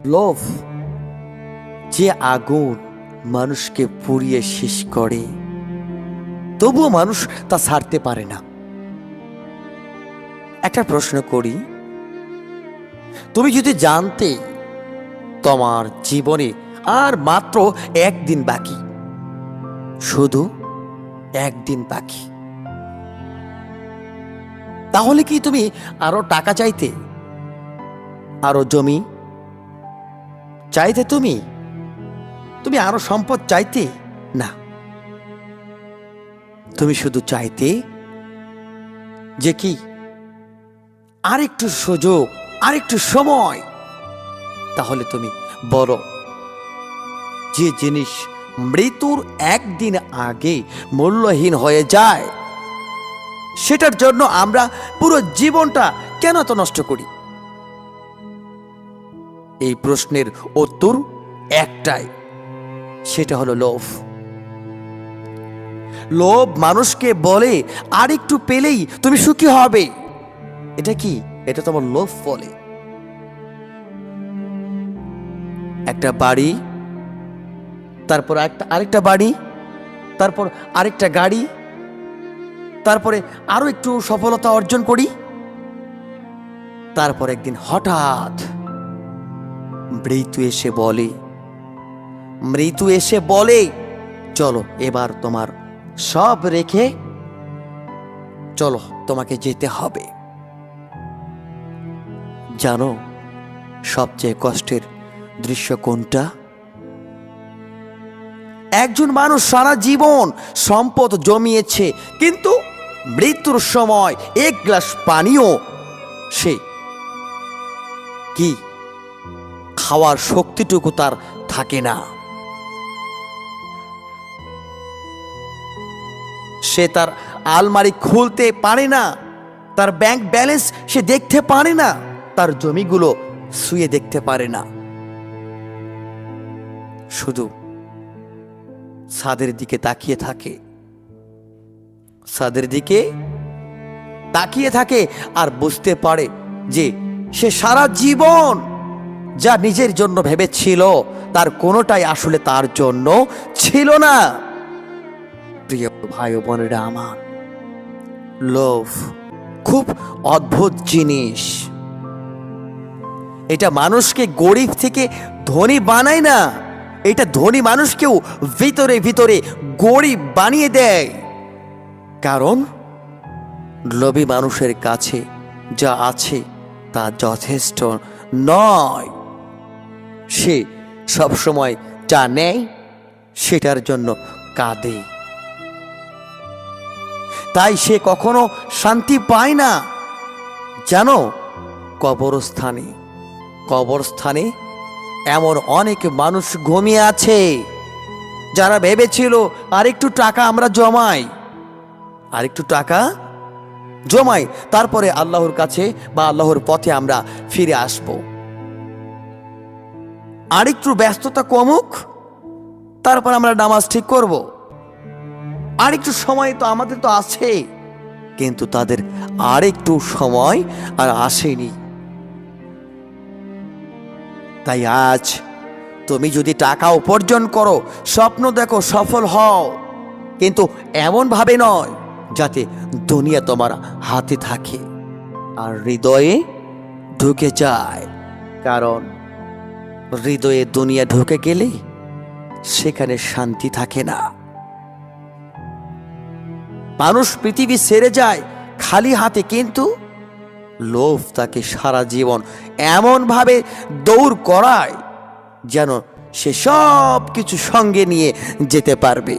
লোভ যে আগুন মানুষকে পুড়িয়ে শেষ করে, তবুও মানুষ তা ছাড়তে পারে না। একটা প্রশ্ন করি, তুমি যদি জানতে তোমার জীবনে আর মাত্র একদিন বাকি, শুধু একদিন বাকি, তাহলে কি তুমি আরো টাকা চাইতে, আরো জমি চাইতে, তুমি আরো সম্পদ চাইতে? না, তুমি শুধু চাইতে যে কি আরেকটু সুযোগ, আরেকটু সময়। তাহলে তুমি বলো, যে জিনিস মৃত্যুর একদিন আগে মূল্যহীন হয়ে যায়, সেটার জন্য আমরা পুরো জীবনটা কেন এত নষ্ট করি? এই প্রশ্নের উত্তর একটাই, সেটা হলো লোভ। লোভ মানুষকে বলে আর একটু পেলেই তুমি সুখী হবে। এটা কি? এটা তোমার লোভ বলে। একটা বাড়ি, তারপর আরেকটা বাড়ি, তারপর আরেকটা গাড়ি, তারপরে আরো একটু সফলতা অর্জন করি। তারপর একদিন হঠাৎ মৃত্যু এসে বলে চলো এবার তোমার সব রেখে চলো, তোমাকে যেতে হবে। জানো সবচেয়ে কষ্টের দৃশ্য কোনটা? একজন মানুষ সারা জীবন সম্পদ জমিয়েছে, কিন্তু মৃত্যুর সময় এক গ্লাস পানিও সে কি খাওয়ার শক্তিটুকু তার থাকে না। সে তার আলমারি খুলতে পারে না, তার ব্যাংক ব্যালেন্স সে দেখতে পারে না, তার জমিগুলো শুয়ে দেখতে পারে না, শুধু ছাদের দিকে তাকিয়ে থাকে আর বুঝতে পারে যে সে সারা জীবন যা নিজের জন্য ভেবেছিল তার কোনোটাই আসলে তার জন্য ছিল না। প্রিয় ভাই ও বোনেরা আমার, লোভ খুব অদ্ভুত জিনিস। এটা মানুষকে গরিব থেকে ধনী বানায় না, এটা ধনী মানুষকেও ভিতরে ভিতরে গরিব বানিয়ে দেয়। কারণ লোভী মানুষের কাছে যা আছে তা যথেষ্ট নয়। সে সবসময় যা নেয় সেটার জন্য কাঁদে, তাই সে কখনো শান্তি পায় না। জানো, কবরস্থানে এমন অনেক মানুষ ঘুমিয়ে আছে যারা ভেবেছিল আরেকটু টাকা আমরা জমাই, তারপরে আল্লাহর কাছে বা আল্লাহর পথে আমরা ফিরে আসব। আরেকটু ব্যস্ততা কমুক, তারপর আমরা নামাজ ঠিক করব। আরেকটু সময় তো আমাদের তো আছে, কিন্তু তাদের আরেকটু সময় আর আসেনি। তাই আজ তুমি যদি টাকা উপার্জন করো, স্বপ্ন দেখো, সফল হও, কিন্তু এমন ভাবে নয় যাতে দুনিয়া তোমার হাতে থাকে আর হৃদয়ে ঢুকে যায়। কারণ হৃদয়ে দুনিয়া ঢুকে গেলে সেখানে শান্তি থাকে না। মানুষ পৃথিবী ছেড়ে যায় খালি হাতে, কিন্তু লোভ তাকে সারা জীবন এমন ভাবে দৌড় করায় যেন সে সব কিছু সঙ্গে নিয়ে যেতে পারবে।